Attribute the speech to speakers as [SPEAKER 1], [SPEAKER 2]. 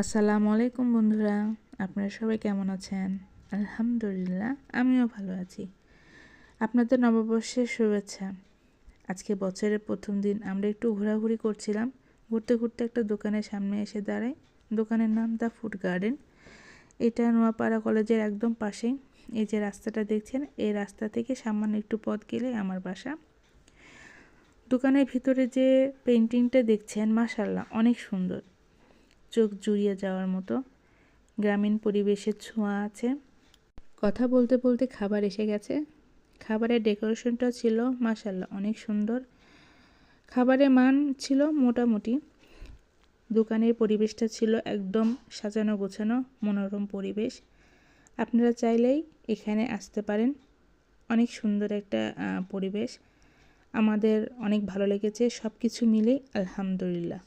[SPEAKER 1] আসসালামু আলাইকুম বন্ধুরা, আপনারা সবাই কেমন আছেন? আলহামদুলিল্লাহ, আমিও ভালো আছি। আপনাদের নববর্ষের শুভেচ্ছা। আজকে বছরের প্রথম দিন আমরা একটু ঘোরাঘুরি করছিলাম। ঘুরতে ঘুরতে একটা দোকানের সামনে এসে দাঁড়াই। দোকানের নাম দ্য ফুড গার্ডেন। এটা নোয়াপাড়া কলেজের একদম পাশেই। এই যে রাস্তাটা দেখছেন, এই রাস্তা থেকে সামান্য একটু পথ গেলে আমার বাসা। দোকানের ভিতরে যে পেন্টিংটা দেখছেন, মাশাআল্লাহ অনেক সুন্দর, চোখ জুড়িয়ে যাওয়ার মতো। গ্রামীণ পরিবেশের ছোঁয়া আছে। কথা বলতে বলতে খাবার এসে গেছে। খাবারের ডেকোরেশনটা ছিল মাশাআল্লাহ অনেক সুন্দর। খাবারের মান ছিল মোটামুটি। দোকানের পরিবেশটা ছিল একদম সাজানো গোছানো, মনোরম পরিবেশ। আপনারা চাইলেই এখানে আসতে পারেন। অনেক সুন্দর একটা পরিবেশ। আমাদের অনেক ভালো লেগেছে। সব কিছু মিলেই আলহামদুলিল্লাহ।